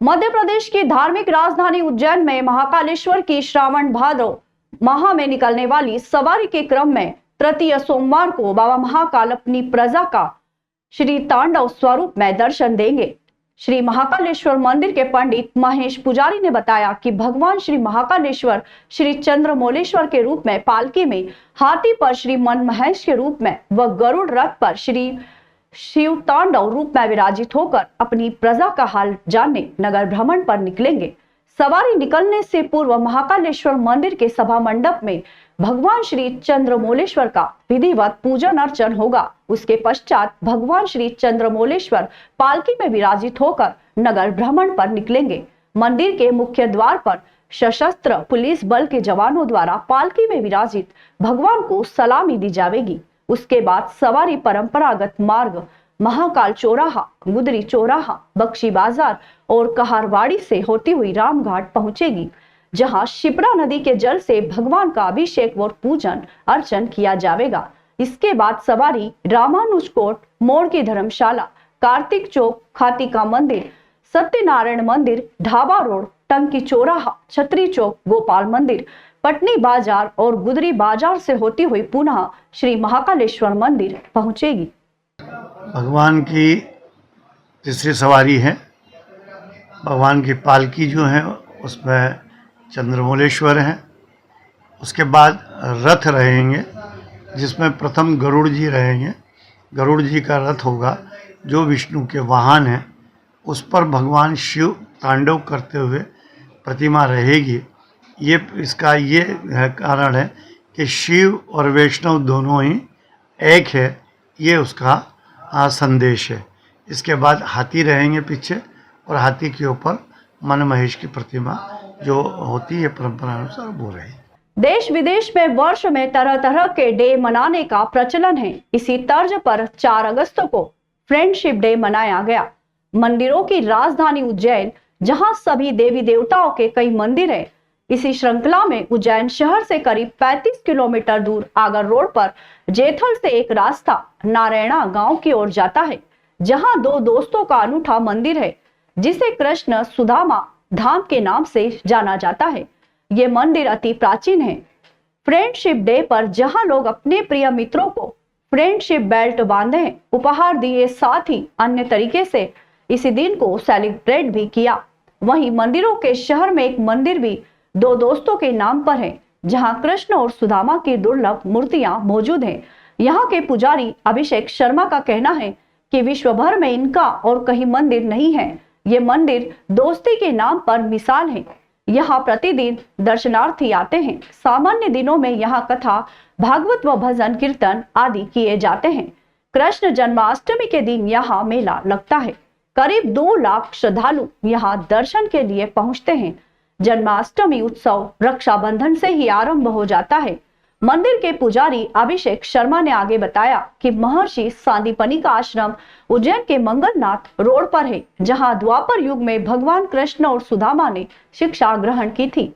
मध्य प्रदेश की धार्मिक राजधानी उज्जैन में महाकालेश्वर की श्रावण भाद्र माह में निकलने वाली सवारी के क्रम में तृतीय सोमवार को बाबा महाकाल अपनी प्रजा का श्री तांडव स्वरूप में दर्शन देंगे। श्री महाकालेश्वर मंदिर के पंडित महेश पुजारी ने बताया कि भगवान श्री महाकालेश्वर श्री चंद्रमौलेश्वर के रूप में पालकी में, हाथी पर श्री मनमहेश के रूप में व गरुड़ रथ पर श्री शिव तांडव रूप में विराजित होकर अपनी प्रजा का हाल जानने नगर भ्रमण पर निकलेंगे। सवारी निकलने से पूर्व महाकालेश्वर मंदिर के सभा मंडप में भगवान श्री चंद्रमौलेश्वर का विधिवत पूजन अर्चन होगा। उसके पश्चात भगवान श्री चंद्रमौलेश्वर पालकी में विराजित होकर नगर भ्रमण पर निकलेंगे। मंदिर के मुख्य द्वार पर सशस्त्र पुलिस बल के जवानों द्वारा पालकी में विराजित भगवान को सलामी दी जाएगी। उसके बाद सवारी परंपरागत मार्ग महाकाल चौराहा, गुदरी चौराहा, बख्शी बाजार और कहारवाड़ी से होती हुई रामघाट पहुंचेगी, जहां शिप्रा नदी के जल से भगवान का अभिषेक और पूजन अर्चन किया जाएगा। इसके बाद सवारी रामानुजकोट मोड़ की धर्मशाला, कार्तिक चौक, खातिका मंदिर, सत्यनारायण मंदिर, ढाबा रोड, टंकी चौराहा, छतरी चौक, गोपाल मंदिर, पटनी बाजार और गुदरी बाजार से होती हुई पुनः श्री महाकालेश्वर मंदिर पहुंचेगी। भगवान की तीसरी सवारी है। भगवान की पालकी जो है उसमें चंद्रमौलेश्वर है। उसके बाद रथ रहेंगे जिसमें प्रथम गरुड़ जी रहेंगे। गरुड़ जी का रथ होगा जो विष्णु के वाहन है। उस पर भगवान शिव तांडव करते हुए प्रतिमा रहेगी। इसका ये कारण है कि शिव और वैष्णव दोनों ही एक है, ये उसका संदेश है। इसके बाद हाथी रहेंगे पीछे और हाथी के ऊपर मनमहेश की प्रतिमा जो होती है परंपरा अनुसार वो रही। देश विदेश में वर्ष में तरह तरह के डे मनाने का प्रचलन है। इसी तर्ज पर 4 अगस्त को फ्रेंडशिप डे मनाया गया। मंदिरों की राजधानी उज्जैन, जहां सभी देवी देवताओं के कई मंदिर हैं। इसी श्रृंखला में उज्जैन शहर से करीब 35 किलोमीटर दूर आगर रोड पर जेथल से एक रास्ता नारायणा गांव की ओर जाता है, जहां 2 दोस्तों का अनूठा मंदिर है, जिसे कृष्ण सुदामा धाम के नाम से जाना जाता है। ये मंदिर अति प्राचीन है। फ्रेंडशिप डे पर जहां लोग अपने प्रिय मित्रों को फ्रेंडशिप बेल्ट बांधे, उपहार दिए, साथ ही अन्य तरीके से इसी दिन को सेलिब्रेट भी किया। वहीं मंदिरों के शहर में एक मंदिर भी 2 दोस्तों के नाम पर है, जहां कृष्ण और सुदामा की दुर्लभ मूर्तियां मौजूद हैं। यहां के पुजारी अभिषेक शर्मा का कहना है कि विश्व भर में इनका और कहीं मंदिर नहीं है। ये मंदिर दोस्ती के नाम पर मिसाल है। यहाँ प्रतिदिन दर्शनार्थी आते हैं। सामान्य दिनों में यहाँ कथा, भागवत व भजन कीर्तन आदि किए जाते हैं। कृष्ण जन्माष्टमी के दिन यहाँ मेला लगता है। करीब 2 लाख श्रद्धालु यहाँ दर्शन के लिए पहुँचते हैं। जन्माष्टमी उत्सव रक्षाबंधन से ही आरंभ हो जाता है। मंदिर के पुजारी अभिषेक शर्मा ने आगे बताया कि महर्षि सांदीपनि का आश्रम उज्जैन के मंगलनाथ रोड पर है, जहां द्वापर युग में भगवान कृष्ण और सुदामा ने शिक्षा ग्रहण की थी।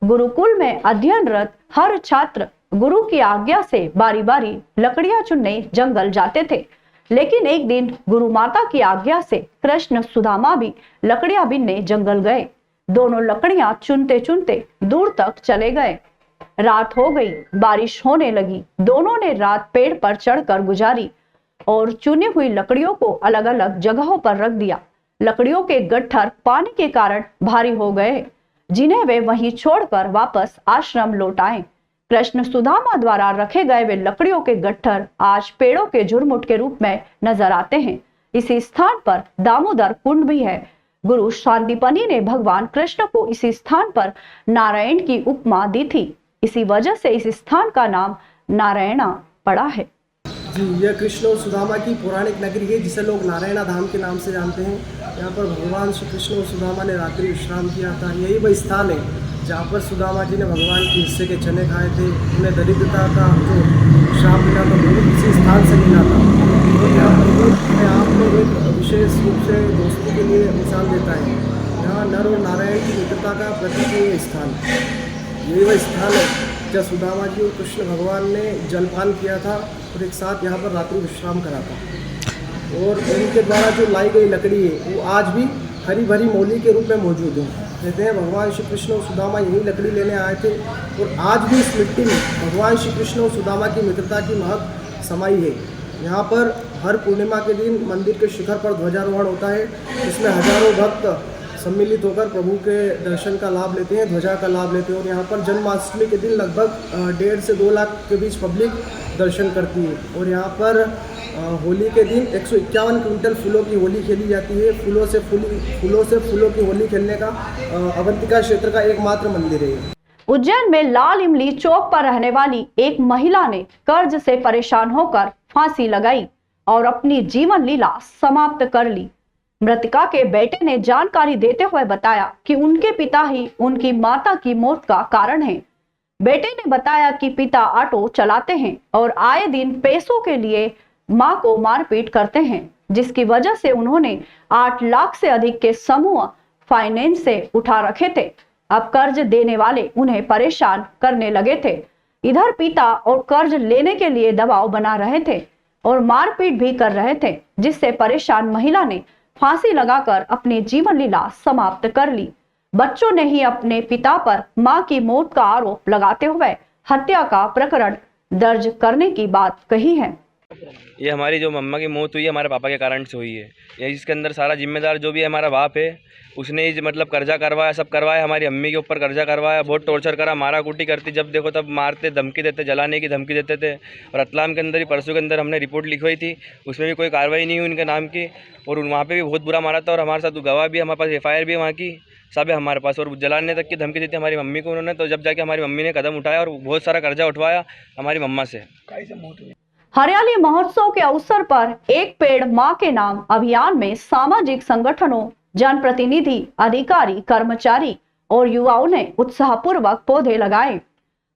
गुरुकुल में अध्ययनरत हर छात्र गुरु की आज्ञा से बारी बारी लकड़ियां चुनने जंगल जाते थे, लेकिन एक दिन गुरु माता की आज्ञा से कृष्ण सुदामा भी लकड़ियां बीनने जंगल गए। दोनों लकड़ियां चुनते चुनते दूर तक चले गए। रात हो गई, बारिश होने लगी। दोनों ने रात पेड़ पर चढ़कर गुजारी और चुनी हुई लकड़ियों को अलग अलग जगहों पर रख दिया। लकड़ियों के गट्ठर पानी के कारण भारी हो गए, जिन्हें वे वहीं छोड़कर वापस आश्रम लौट आए। कृष्ण सुदामा द्वारा रखे गए वे लकड़ियों के गट्ठर आज पेड़ों के झुरमुट के रूप में नजर आते हैं। इसी स्थान पर दामोदर कुंड भी है। गुरु सांदीपनि ने भगवान कृष्ण को इसी स्थान पर नारायण की उपमा दी थी। इसी वजह से इस स्थान का नाम नारायणा पड़ा है। जी, यह कृष्ण और सुदामा की पौराणिक नगरी है, जिसे लोग नारायणा धाम के नाम से जानते हैं। यहाँ पर भगवान श्री कृष्ण और सुदामा ने रात्रि विश्राम किया था। यही वह स्थान है जहाँ पर सुदामा जी ने भगवान के हिस्से के चने खाए थे। उन्हें दरिद्रता का जो श्राप मिला था वो इसी स्थान से मिला था। तो यहाँ पर आप लोग एक विशेष रूप से दोस्ती के लिए मिसाल देता है। यहाँ नर और नारायण की मित्रता का प्रतीक है ये स्थान। यही वह स्थान है जहाँ सुदामा जी और कृष्ण भगवान ने जलपान किया था और एक साथ यहाँ पर रात्रि विश्राम करा था। और उनके द्वारा जो लाई गई लकड़ी है वो आज भी हरी भरी मौली के रूप में मौजूद है। कहते हैं भगवान श्री कृष्ण और सुदामा यही लकड़ी लेने आए थे और आज भी इस मिट्टी में भगवान श्री कृष्ण और सुदामा की मित्रता की महक समाई है। यहाँ पर हर पूर्णिमा के दिन मंदिर के शिखर पर ध्वजारोहण होता है, जिसमें हजारों भक्त सम्मिलित होकर प्रभु के दर्शन का लाभ लेते हैं, ध्वजा का लाभ लेते हैं। और यहाँ पर जन्माष्टमी के दिन लगभग 1.5 से 2 लाख के बीच पब्लिक दर्शन करती है। और यहाँ पर होली के दिन 151 क्विंटल फूलों की होली खेली जाती है। फूलों से फूलों की होली खेलने का अवंतिका क्षेत्र का एकमात्र मंदिर है। उज्जैन में लाल इमली चौक पर रहने वाली एक महिला ने कर्ज से परेशान होकर फांसी लगाई और अपनी जीवन लीला समाप्त कर ली। मृतका के बेटे ने जानकारी देते हुए बताया कि उनके पिता ही उनकी माता की मौत का कारण है। बेटे ने बताया कि पिता ऑटो चलाते हैं और आए दिन पैसों के लिए मां को मारपीट करते हैं, जिसकी वजह से उन्होंने 8 लाख से अधिक के समूह फाइनेंस से उठा रखे थे। अब कर्ज देने वाले उन्हें परेशान करने लगे थे। इधर पिता और कर्ज लेने के लिए दबाव बना रहे थे और मारपीट भी कर रहे थे, जिससे परेशान महिला ने फांसी लगाकर अपनी जीवन लीला समाप्त कर ली। बच्चों ने ही अपने पिता पर मां की मौत का आरोप लगाते हुए हत्या का प्रकरण दर्ज करने की बात कही है। ये हमारी जो मम्मा की मौत हुई है हमारे पापा के कारण से हुई है। ये इसके अंदर सारा जिम्मेदार जो भी है हमारा बाप है, उसने ही मतलब कर्जा करवाया, सब करवाया, हमारी अम्मी के ऊपर कर्जा करवाया, बहुत टॉर्चर करा, मारा कूटी करती, जब देखो तब मारते, धमकी देते, जलाने की धमकी देते थे। और रतलाम के अंदर ही परसों के अंदर हमने रिपोर्ट लिखवाई थी, उसमें भी कोई कार्रवाई नहीं हुई उनके नाम की, और वहाँ पे भी बहुत बुरा मारा था। और हमारे साथ गवाह भी, हमारे पास FIR भी है वहाँ की, सब है हमारे पास। और जलाने तक की धमकी दी थी हमारी मम्मी को उन्होंने, तो जब जाके हमारी मम्मी ने कदम उठाया और बहुत सारा कर्जा उठवाया हमारी मम्मा से। हरियाली महोत्सव के अवसर पर एक पेड़ मां के नाम अभियान में सामाजिक संगठनों, जनप्रतिनिधि, अधिकारी, कर्मचारी और युवाओं ने उत्साहपूर्वक पौधे लगाए।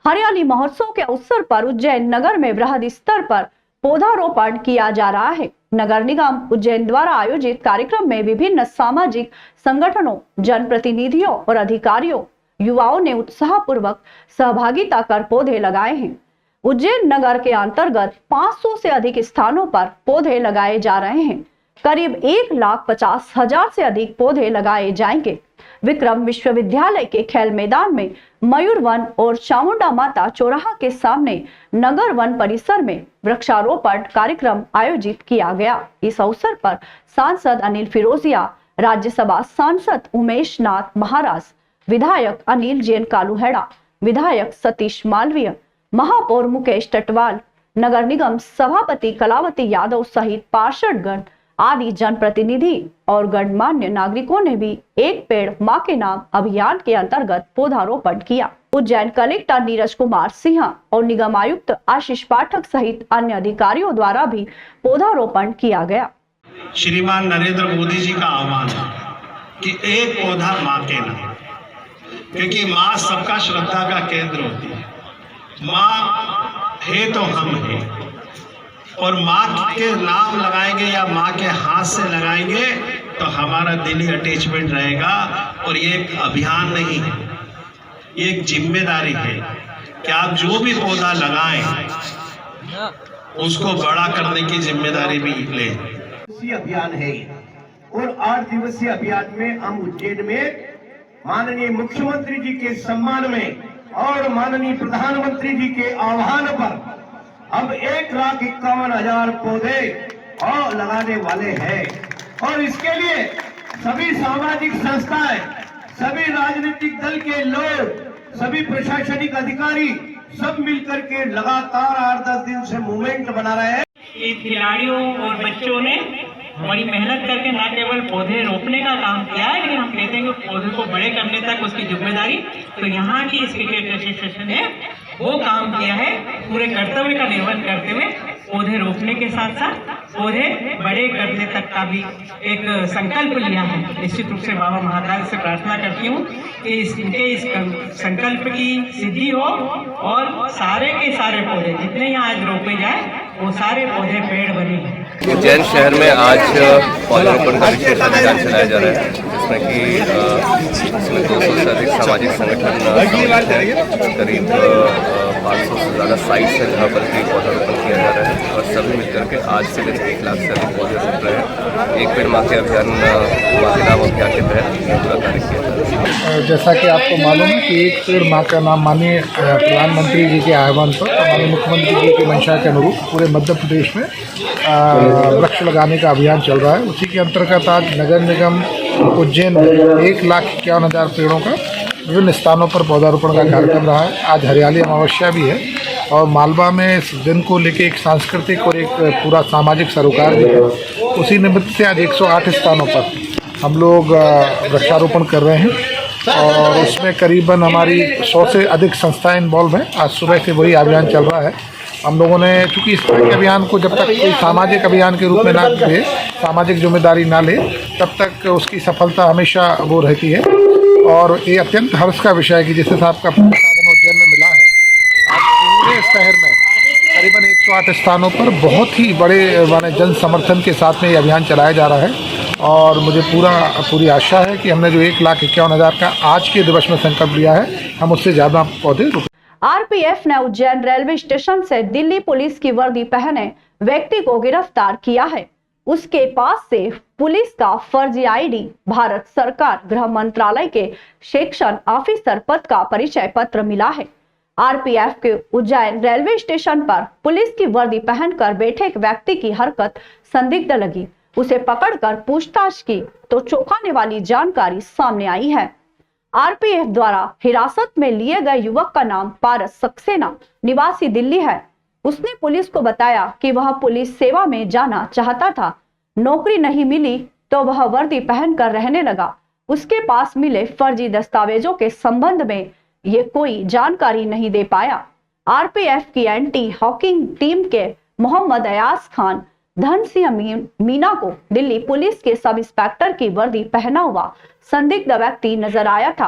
हरियाली महोत्सव के अवसर पर उज्जैन नगर में बृहद स्तर पर पौधारोपण किया जा रहा है। नगर निगम उज्जैन द्वारा आयोजित कार्यक्रम में विभिन्न सामाजिक संगठनों, जनप्रतिनिधियों और अधिकारियों, युवाओं ने उत्साहपूर्वक सहभागिता कर पौधे लगाए हैं। उज्जैन नगर के अंतर्गत 500 से अधिक स्थानों पर पौधे लगाए जा रहे हैं। करीब 1,50,000 से अधिक पौधे लगाए जाएंगे। विक्रम विश्वविद्यालय के खेल मैदान में, मयूर वन और चामुंडा माता चौराहा के सामने नगर वन परिसर में वृक्षारोपण कार्यक्रम आयोजित किया गया। इस अवसर पर सांसद अनिल फिरोजिया, राज्यसभा सांसद उमेश नाथ महाराज, विधायक अनिल जैन कालूहेड़ा, विधायक सतीश मालवीय, महापौर मुकेश टटवाल, नगर निगम सभापति कलावती यादव सहित पार्षदगण आदि जनप्रतिनिधि और गणमान्य नागरिकों ने भी एक पेड़ मां के नाम अभियान के अंतर्गत पौधारोपण किया। उज्जैन कलेक्टर नीरज कुमार सिंह और निगम आयुक्त आशीष पाठक सहित अन्य अधिकारियों द्वारा भी पौधारोपण किया गया। श्रीमान नरेंद्र मोदी जी का आह्वान है कि एक पौधा मां के नाम, क्योंकि मां सबका श्रद्धा का केंद्र होती है। माँ है तो हम हैं, और माँ के नाम लगाएंगे या माँ के हाथ से लगाएंगे तो हमारा दिली अटैचमेंट रहेगा। और ये एक अभियान नहीं है, ये एक जिम्मेदारी है कि आप जो भी पौधा लगाएं उसको बड़ा करने की जिम्मेदारी भी लें। अभियान है और 8 दिवसीय अभियान में हम उज्जैन में माननीय मुख्यमंत्री जी के सम्मान में और माननीय प्रधानमंत्री जी के आह्वान पर अब 1,51,000 पौधे और लगाने वाले हैं। और इसके लिए सभी सामाजिक संस्थाएं, सभी राजनीतिक दल के लोग, सभी प्रशासनिक अधिकारी सब मिलकर के लगातार 8-10 दिन से मूवमेंट बना रहे हैं। खिलाड़ियों और बच्चों ने बड़ी मेहनत करके न केवल पौधे रोपने का काम किया है, लेकिन हम कहते हैं कि पौधे को बड़े करने तक उसकी जिम्मेदारी तो यहाँ की इस क्रिकेट एसोसिएशन ने वो काम किया है। पूरे कर्तव्य का निर्वहन करते हुए पौधे रोपने के साथ साथ पौधे बड़े करने तक का भी एक संकल्प लिया है। निश्चित रूप से बाबा महाकाल से प्रार्थना करती हूँ कि इस संकल्प की सिद्धि हो और सारे के सारे पौधे जितने यहाँ आज रोपे जाए वो सारे पौधे पेड़ बने। उज्जैन शहर में आज पौधारोपण का विशेष अभियान चलाया जा रहा है, जिसमें कि 200 से अधिक सामाजिक संगठन, करीब 500 से ज़्यादा साइट्स है जहाँ पर कि पौधारोपण किया जा रहा है और सभी मिलकर के आज से करीब 1 लाख से अधिक पौधे रोप रहे हैं। एक पेड़ माँ के अभियान, माँ के नाम अभियान के तहत पूरा कार्य किया जा रहा है। जैसा कि आपको मालूम है कि एक पेड़ माँ का नाम माननीय प्रधानमंत्री जी के आह्वान पर, माननीय मुख्यमंत्री जी की मंशा के अनुरूप पूरे मध्य प्रदेश में वृक्ष लगाने का अभियान चल रहा है। उसी के अंतर्गत आज नगर निगम उज्जैन में 1,51,000 पेड़ों का विभिन्न स्थानों पर पौधारोपण का कार्यक्रम रहा है। आज हरियाली अमावस्या भी है और मालवा में इस दिन को लेकर एक सांस्कृतिक और एक पूरा सामाजिक सरोकार भी है। उसी निमित्त से आज 108 स्थानों पर हम लोग वृक्षारोपण कर रहे हैं और उसमें करीबन हमारी 100 से अधिक संस्थाएं इन्वॉल्व हैं। आज सुबह से वही अभियान चल रहा है। हम लोगों ने, चूँकि इस तरह के अभियान को जब तक कोई सामाजिक अभियान के रूप में ना ले, सामाजिक जिम्मेदारी ना ले, तब तक उसकी सफलता हमेशा वो रहती है। और ये अत्यंत हर्ष का विषय है कि जिस हिसाब का साधन उज्जैन में मिला है, आज पूरे शहर में करीबन 108 स्थानों पर बहुत ही बड़े माने जन समर्थन के साथ में ये अभियान चलाया जा रहा है। और मुझे पूरी आशा है कि हमने जो 1,51,000 का आज के दिवस में संकल्प लिया है, हम उससे ज़्यादा पौधे रोपें। आरपीएफ ने उज्जैन रेलवे स्टेशन से दिल्ली पुलिस की वर्दी पहने व्यक्ति को गिरफ्तार किया है। उसके पास से पुलिस का फर्जी आईडी, भारत सरकार गृह मंत्रालय के सेक्शन ऑफिसर पद का परिचय पत्र मिला है। आरपीएफ के उज्जैन रेलवे स्टेशन पर पुलिस की वर्दी पहनकर बैठे एक व्यक्ति की हरकत संदिग्ध लगी। उसे पकड़कर पूछताछ की तो चौंकाने वाली जानकारी सामने आई है। आरपीएफ द्वारा हिरासत में लिए गए युवक का नाम पारस सक्सेना, निवासी दिल्ली है। उसने पुलिस को बताया कि वह पुलिस सेवा में जाना चाहता था। नौकरी नहीं मिली तो वह वर्दी पहनकर रहने लगा। उसके पास मिले फर्जी दस्तावेजों के संबंध में ये कोई जानकारी नहीं दे पाया। आरपीएफ की एंटी हॉकिंग टीम के मोहम्मद अयाज खान धन सिंह मीना को दिल्ली पुलिस के सब इंस्पेक्टर की वर्दी पहना हुआ संदिग्ध व्यक्ति नजर आया था।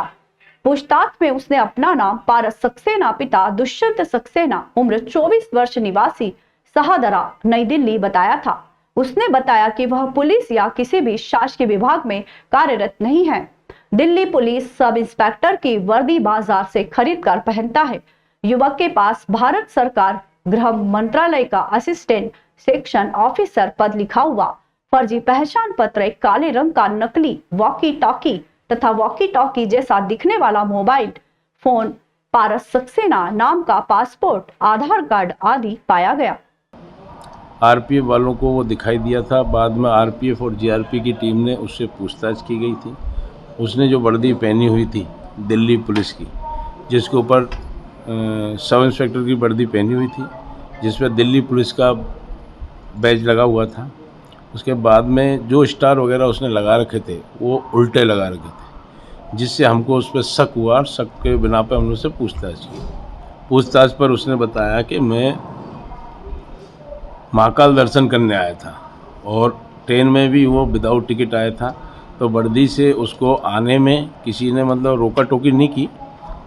पूछताछ में उसने अपना नाम पारस सक्सेना, पिता दुष्यंत सक्सेना, उम्र 24 वर्ष, निवासी शाहदरा, नई दिल्ली बताया था। उसने बताया कि वह पुलिस या किसी भी शासकीय विभाग में कार्यरत नहीं है। दिल्ली पुलिस सब इंस्पेक्टर की वर्दी बाजार से खरीदकर पहनता है। युवक के पास भारत सरकार गृह मंत्रालय का असिस्टेंट सेक्शन ऑफिसर पद लिखा हुआ फर्जी पहचान पत्र, एक काले रंग का नकली वॉकी टॉकी तथा वॉकी टॉकी जैसा दिखने वाला मोबाइल फोन, पारस सक्सेना नाम का पासपोर्ट, आधार कार्ड आदि पाया गया। आरपीएफ वालों को वो दिखाई दिया था। बाद में आरपीएफ और जीआरपी की टीम ने उससे पूछताछ की गई थी। उसने जो वर्दी पहनी हुई थी दिल्ली पुलिस की, जिसके ऊपर सब इंस्पेक्टर की वर्दी पहनी हुई थी, जिस पर दिल्ली पुलिस का बैज लगा हुआ था। उसके बाद में जो स्टार वगैरह उसने लगा रखे थे वो उल्टे लगा रखे थे, जिससे हमको उस पर शक हुआ और शक के बिना पर हमने उससे पूछताछ की। पूछताछ पर उसने बताया कि मैं महाकाल दर्शन करने आया था और ट्रेन में भी वो विदाउट टिकट आया था, तो वर्दी से उसको आने में किसी ने मतलब रोका टोकी नहीं की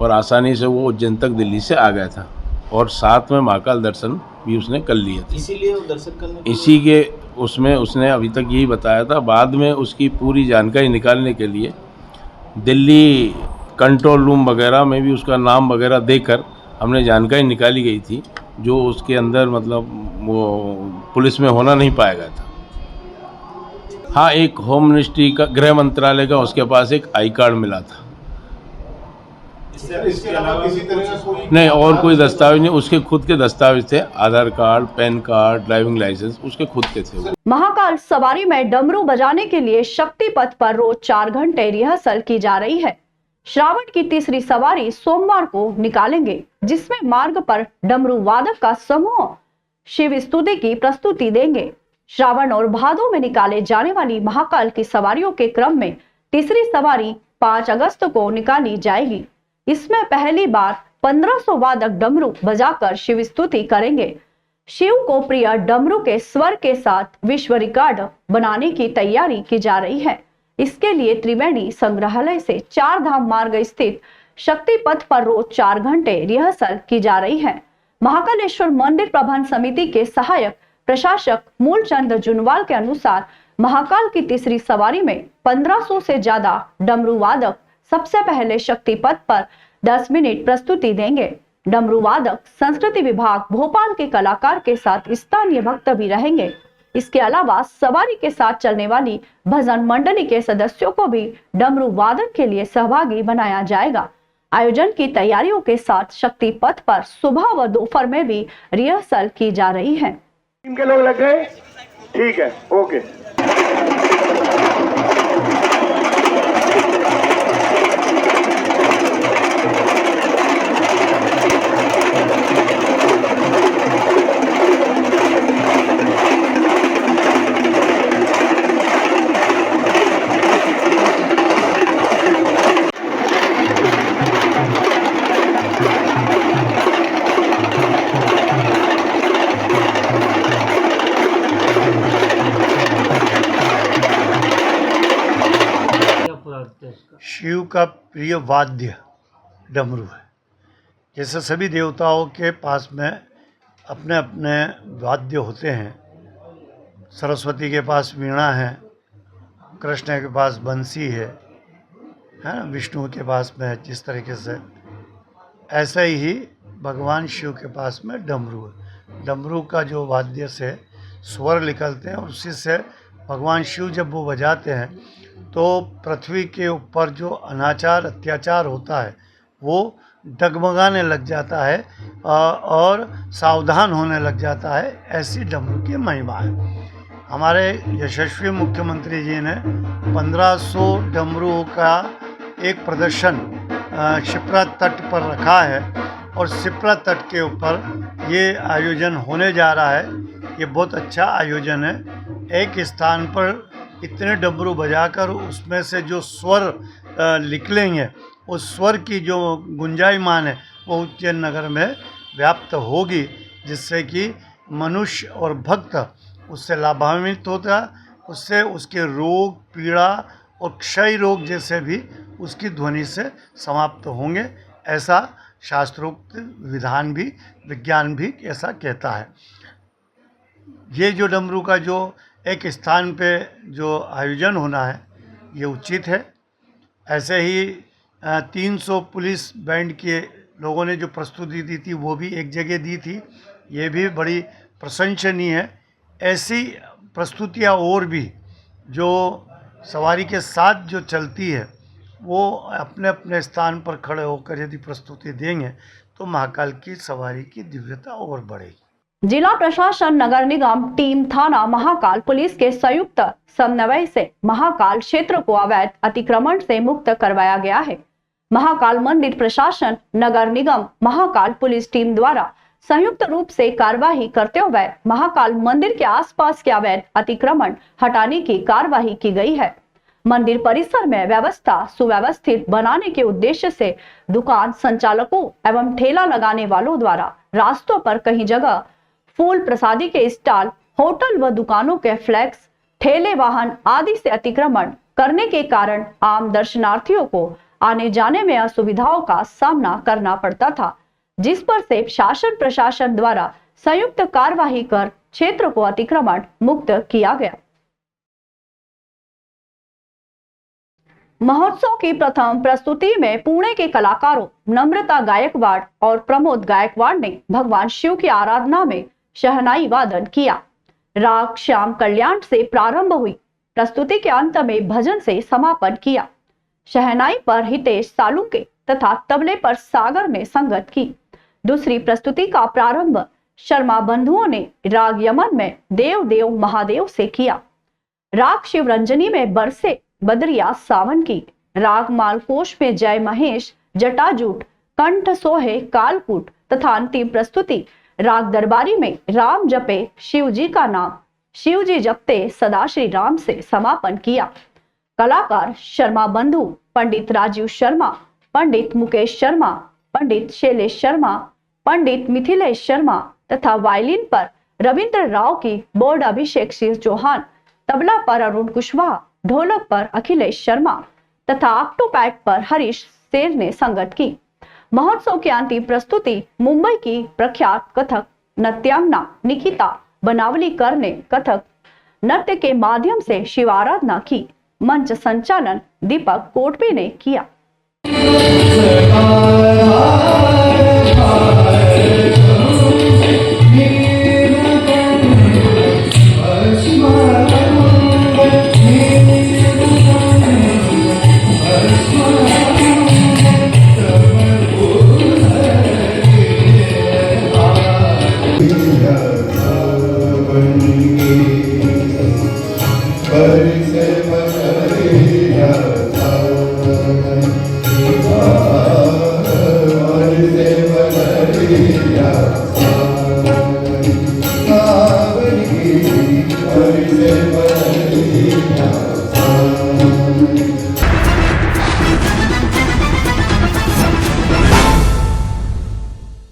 और आसानी से वो उज्जैन तक दिल्ली से आ गया था और साथ में महाकाल दर्शन भी उसने कर लिए थे। इसीलिए वो दर्शन करने इसी के उसमें उसने अभी तक यही बताया था। बाद में उसकी पूरी जानकारी निकालने के लिए दिल्ली कंट्रोल रूम वगैरह में भी उसका नाम वगैरह देकर हमने जानकारी निकाली गई थी, जो उसके अंदर मतलब वो पुलिस में होना नहीं पाएगा था। हाँ, एक होम मिनिस्ट्री का, गृह मंत्रालय का उसके पास एक आई कार्ड मिला था। इसके अलावा किसी तरह का कोई नहीं, और कोई दस्तावेज नहीं। उसके खुद के दस्तावेज थे, Aadhaar card, PAN card, driving licence उसके खुद के थे। महाकाल सवारी में डमरू बजाने के लिए शक्ति पथ पर रोज 4 घंटे रिहर्सल की जा रही है। श्रावण की तीसरी सवारी सोमवार को निकालेंगे, जिसमें मार्ग पर डमरू वादक का समूह शिव स्तुति की प्रस्तुति देंगे। श्रावण और भादो में निकाले जाने वाली महाकाल की सवारियों के क्रम में तीसरी सवारी 5 अगस्त को निकाली जाएगी। इसमें पहली बार 1500 वादक डमरू बजाकर शिव स्तुति करेंगे। शिव को प्रिय डमरू के स्वर के साथ विश्व रिकॉर्ड बनाने की तैयारी की जा रही है। इसके लिए त्रिवेणी संग्रहालय से 4 धाम मार्ग स्थित शक्ति पथ पर रोज 4 घंटे रिहर्सल की जा रही है। महाकालेश्वर मंदिर प्रबंध समिति के सहायक प्रशासक मूलचंद जुनवाल के अनुसार महाकाल की तीसरी सवारी में 1500 से ज्यादा डमरू वादक सबसे पहले शक्ति पथ पर 10 मिनट प्रस्तुति देंगे। डमरू वादक संस्कृति विभाग भोपाल के कलाकार के साथ स्थानीय भक्त भी रहेंगे। इसके अलावा सवारी के साथ चलने वाली भजन मंडली के सदस्यों को भी डमरू वादन के लिए सहभागी बनाया जाएगा। आयोजन की तैयारियों के साथ शक्ति पथ पर सुबह व दोपहर में भी रिहर्सल की जा रही है। टीम के लोग लग गए? ठीक है, ओके। शिव का प्रिय वाद्य डमरू है। जैसे सभी देवताओं के पास में अपने अपने वाद्य होते हैं। सरस्वती के पास वीणा है, कृष्ण के पास बंसी है ना, विष्णु के पास में जिस तरीके से, ऐसे ही भगवान शिव के पास में डमरू है। डमरू का जो वाद्य से स्वर निकलते हैं और उसी से भगवान शिव जब वो बजाते हैं तो पृथ्वी के ऊपर जो अनाचार अत्याचार होता है वो डगमगाने लग जाता है और सावधान होने लग जाता है। ऐसी डमरू की महिमा है। हमारे यशस्वी मुख्यमंत्री जी ने 1500 डमरू का एक प्रदर्शन शिप्रा तट पर रखा है और शिप्रा तट के ऊपर ये आयोजन होने जा रहा है। ये बहुत अच्छा आयोजन है। एक स्थान पर इतने डमरू बजाकर उसमें से जो स्वर निकलेंगे उस स्वर की जो गुंजायमान है वो उज्जैन नगर में व्याप्त होगी, जिससे कि मनुष्य और भक्त उससे लाभान्वित होता है। उससे उसके रोग पीड़ा और क्षय रोग जैसे भी उसकी ध्वनि से समाप्त होंगे। ऐसा शास्त्रोक्त विधान भी, विज्ञान भी ऐसा कहता है। ये जो डमरू का जो एक स्थान पे जो आयोजन होना है ये उचित है। ऐसे ही 300 पुलिस बैंड के लोगों ने जो प्रस्तुति दी थी वो भी एक जगह दी थी, ये भी बड़ी प्रशंसनीय है। ऐसी प्रस्तुतियाँ और भी जो सवारी के साथ जो चलती है वो अपने अपने स्थान पर खड़े होकर यदि प्रस्तुति देंगे तो महाकाल की सवारी की दिव्यता और बढ़ेगी। जिला प्रशासन, नगर निगम, टीम, थाना, महाकाल पुलिस के संयुक्त समन्वय से महाकाल क्षेत्र को अवैध अतिक्रमण से मुक्त करवाया गया है। महाकाल मंदिर प्रशासन, नगर निगम, महाकाल पुलिस टीम द्वारा संयुक्त रूप से कार्यवाही करते हुए महाकाल मंदिर के आसपास के अवैध अतिक्रमण हटाने की कार्यवाही की गई है। मंदिर परिसर में व्यवस्था सुव्यवस्थित बनाने के उद्देश्य से दुकान संचालकों एवं ठेला लगाने वालों द्वारा रास्तों पर कहीं जगह फूल प्रसादी के स्टॉल, होटल व दुकानों के फ्लैक्स, ठेले वाहन आदि से अतिक्रमण करने के कारण आम दर्शनार्थियों को आने जाने में असुविधाओं का सामना करना पड़ता था, जिस पर से शासन प्रशासन द्वारा संयुक्त कार्यवाही कर क्षेत्र को अतिक्रमण मुक्त किया गया। महोत्सव की प्रथम प्रस्तुति में पुणे के कलाकारों नम्रता गायकवाड़ और प्रमोद गायकवाड़ ने भगवान शिव की आराधना में शहनाई वादन किया। राग श्याम कल्याण से प्रारंभ हुई प्रस्तुति के अंत में भजन से समापन किया। शहनाई पर हितेश सालुंके तथा तबले पर सागर ने संगत की। दूसरी प्रस्तुति का प्रारंभ शर्मा बंधुओं ने राग यमन में देव देव महादेव से किया। राग शिवरंजनी में बरसे बदरिया सावन की, राग मालकोश में जय महेश जटाजूट कंठ सोहे कालकूट तथा अंतिम प्रस्तुति राग दरबारी में राम जपे शिव जी का नाम, शिव जी जपते सदा श्री राम से समापन किया। कलाकार शर्मा बंधु, पंडित राजीव शर्मा, पंडित मुकेश शर्मा, पंडित शैलेश शर्मा, पंडित मिथिलेश शर्मा तथा वायलिन पर रविंद्र राव की बोर्ड अभिषेक सिंह चौहान, तबला पर अरुण कुशवाहा, ढोलक पर अखिलेश शर्मा तथा ऑक्टोपैड पर हरीश शेर ने संगत की। महोत्सव की अंतिम प्रस्तुति मुंबई की प्रख्यात कथक नृत्यांगना निकिता बनावलीकर ने कथक नृत्य के माध्यम से शिव आराधना की। मंच संचालन दीपक कोटपे ने किया। भारत